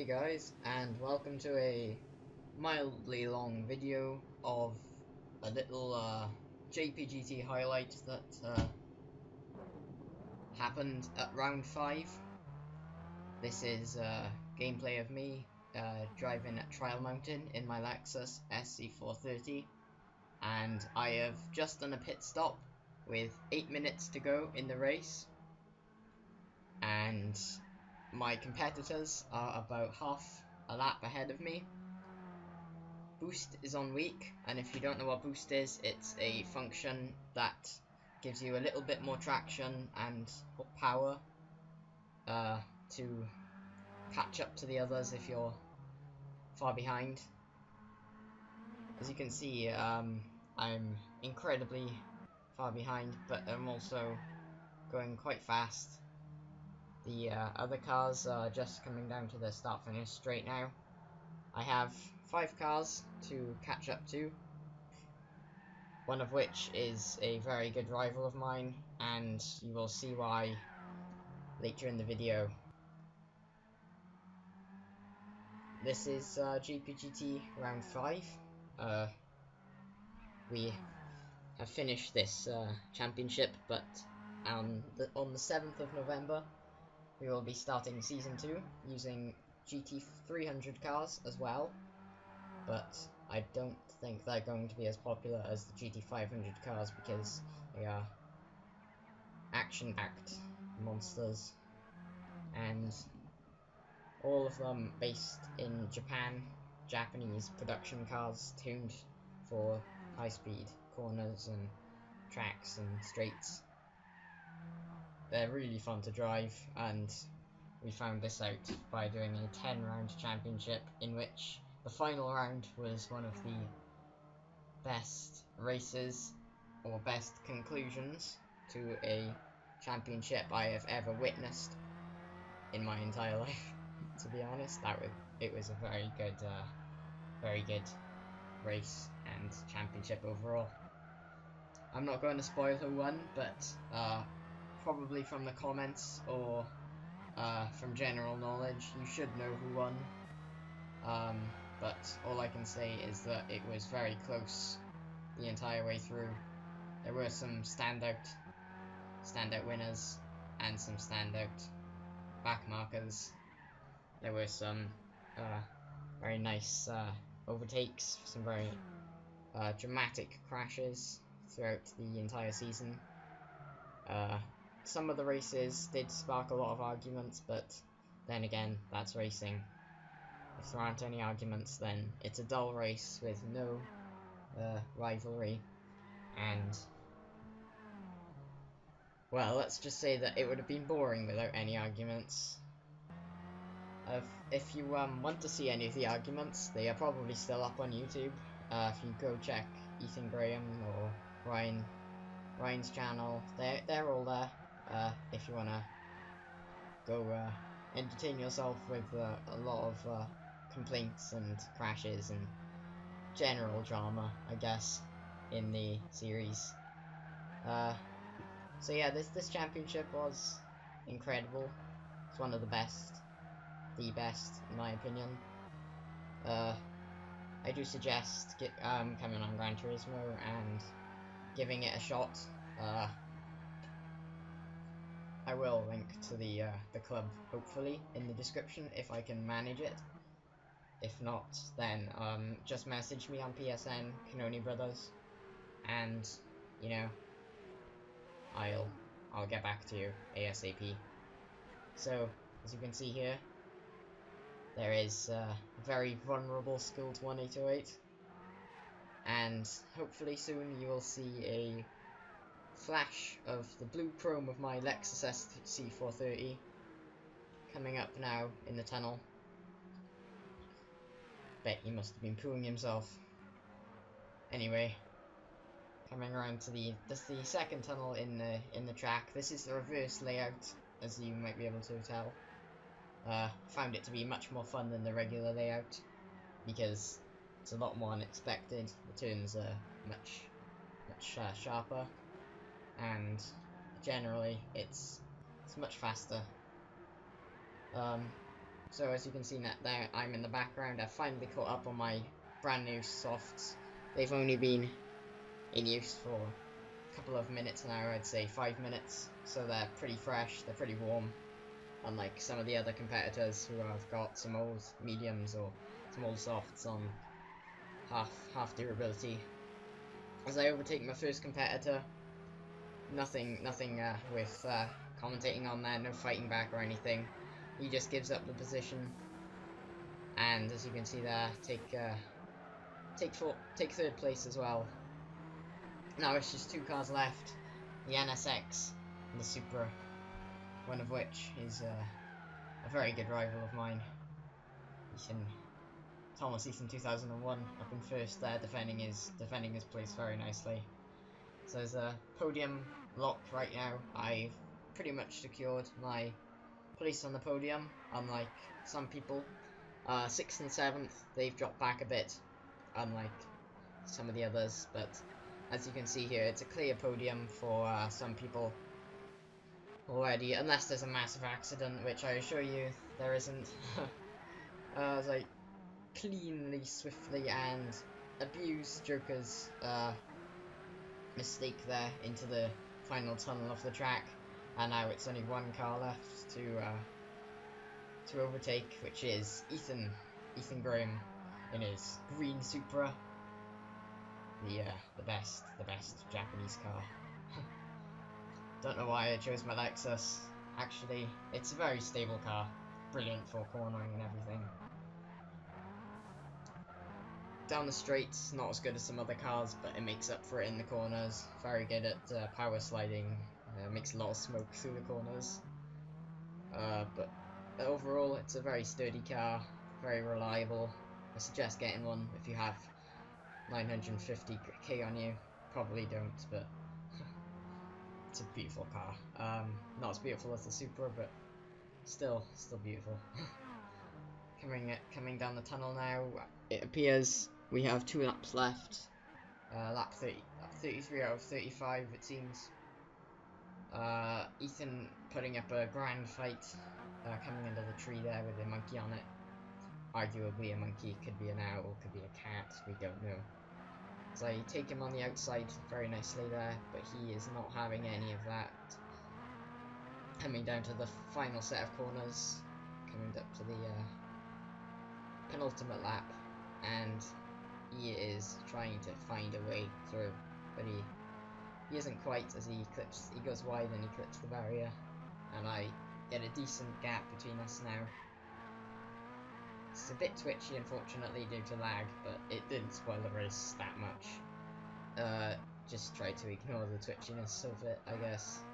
Hey guys, and welcome to a mildly long video of a little JPGT highlight that happened at round 5. This is gameplay of me driving at Trial Mountain in my Lexus SC430, and I have just done a pit stop with 8 minutes to go in the race, and my competitors are about half a lap ahead of me. Boost is on weak, and if you don't know what boost is, it's a function that gives you a little bit more traction and power to catch up to the others if you're far behind. As you can see, I'm incredibly far behind, but I'm also going quite fast. The other cars are just coming down to the start-finish straight now. I have 5 cars to catch up to, one of which is a very good rival of mine, and you will see why later in the video. This is JPGT round 5. We have finished this championship, but on the 7th of November we will be starting Season 2 using GT300 cars as well, but I don't think they're going to be as popular as the GT500 cars because they are action-packed monsters, and all of them based in Japan, Japanese production cars tuned for high-speed corners and tracks and straights. They're really fun to drive, and we found this out by doing a 10-round championship in which the final round was one of the best races or best conclusions to a championship I have ever witnessed in my entire life. To be honest, it was a very good race and championship overall. I'm not going to spoil who won, but probably from the comments or from general knowledge, you should know who won. But all I can say is that it was very close the entire way through. There were some standout winners and some standout backmarkers. There were some very nice overtakes, some very dramatic crashes throughout the entire season. Some of the races did spark a lot of arguments, but then again, that's racing. If there aren't any arguments, then it's a dull race with no rivalry, and well, let's just say that it would have been boring without any arguments. If you want to see any of the arguments, they are probably still up on YouTube. If you go check Ethan Graham or Ryan's channel, they're all there. If you wanna go entertain yourself with a lot of complaints and crashes and general drama, I guess, in the series. So yeah, this championship was incredible. It's one of the best in my opinion. I do suggest coming on Gran Turismo and giving it a shot. I will link to the club, hopefully, in the description if I can manage it. If not, then just message me on PSN, KanoniBrothers, and you know, I'll get back to you ASAP. So, as you can see here, there is a very vulnerable skilled 1808, and hopefully soon you will see a flash of the blue chrome of my Lexus SC430 coming up now in the tunnel. Bet he must have been pooing himself. Anyway, coming around to the second tunnel in the track. This is the reverse layout, as you might be able to tell. Found it to be much more fun than the regular layout because it's a lot more unexpected. The turns are much sharper, and generally it's much faster. So as you can see there, I'm in the background. I've finally caught up on my brand new softs. They've only been in use for a couple of minutes now, I'd say 5 minutes. So they're pretty fresh, they're pretty warm. Unlike some of the other competitors who have got some old mediums or some old softs on half durability. As I overtake my first competitor, nothing with commentating on there, no fighting back or anything. He just gives up the position, and as you can see there, take third place as well. Now it's just 2 cars left, the NSX and the Supra, one of which is a very good rival of mine. Thomas Ethan 2001 up in first there, defending his place very nicely. So there's a podium locked right now. I've pretty much secured my place on the podium, unlike some people. 6th and 7th, they've dropped back a bit, unlike some of the others, but as you can see here, it's a clear podium for some people already, unless there's a massive accident, which I assure you there isn't. As I cleanly, swiftly, and abuse Joker's mistake there into the final tunnel of the track, and now it's only 1 car left to overtake, which is Ethan Graham in his green Supra, the best Japanese car. Don't know why I chose my Lexus. Actually, it's a very stable car, brilliant for cornering and everything. Down the straights, not as good as some other cars, but it makes up for it in the corners. Very good at power sliding, makes a lot of smoke through the corners. But overall, it's a very sturdy car, very reliable. I suggest getting one if you have 950k on you. Probably don't, but it's a beautiful car. Not as beautiful as the Supra, but still beautiful. Coming down the tunnel now, it appears we have 2 laps left. Lap 33 out of 35, it seems. Ethan putting up a grand fight, coming under the tree there with a monkey on it. Arguably a monkey, could be an owl, could be a cat, we don't know. So I take him on the outside very nicely there, but he is not having any of that. Coming down to the final set of corners, coming up to the penultimate lap, and he is trying to find a way through, but he isn't quite, as he goes wide and he clips the barrier, and I get a decent gap between us now. It's a bit twitchy, unfortunately, due to lag, but it didn't spoil the race that much. Just try to ignore the twitchiness of it, I guess.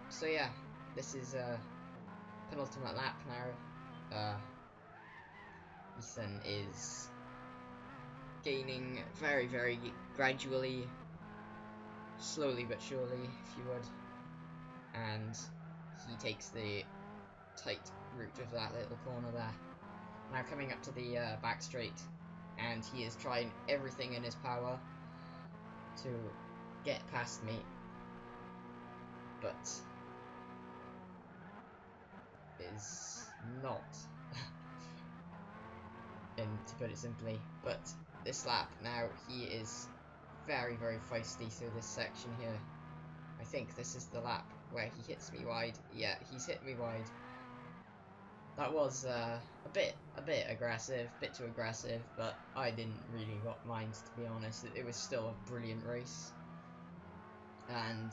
So yeah, this is penultimate lap now. Ethan is gaining very gradually, slowly but surely, if you would, and he takes the tight route of that little corner there. Now coming up to the back straight, and he is trying everything in his power to get past me, but is not. And to put it simply, but this lap now, he is very feisty through this section here. I think this is the lap where he hits me wide. Yeah, he's hit me wide. That was a bit aggressive, a bit too aggressive, but I didn't really mind, to be honest. It was still a brilliant race, and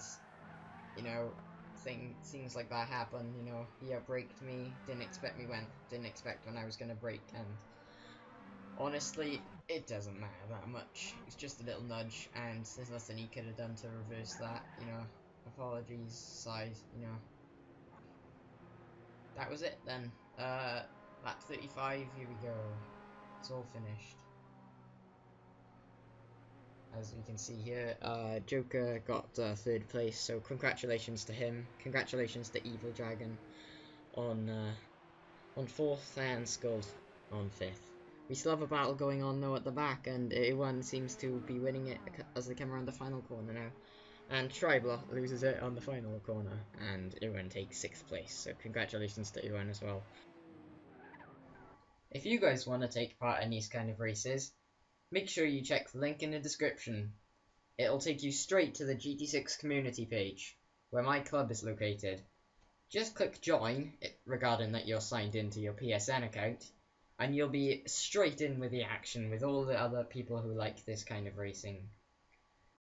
you know, things like that happen. You know, he outbraked me, didn't expect when I was gonna brake, and honestly, it doesn't matter that much. It's just a little nudge, and there's nothing he could have done to reverse that, you know. Apologies, side, you know. That was it then. Lap 35, here we go. It's all finished. As we can see here, Joker got 3rd place, so congratulations to him. Congratulations to Evil Dragon on 4th, and Scud on 5th. We still have a battle going on though at the back, and A1 seems to be winning it as they come around the final corner now. And Triblock loses it on the final corner, and A1 takes 6th place, so congratulations to A1 as well. If you guys want to take part in these kind of races, make sure you check the link in the description. It'll take you straight to the GT6 community page, where my club is located. Just click join, regarding that you're signed into your PSN account, and you'll be straight in with the action with all the other people who like this kind of racing.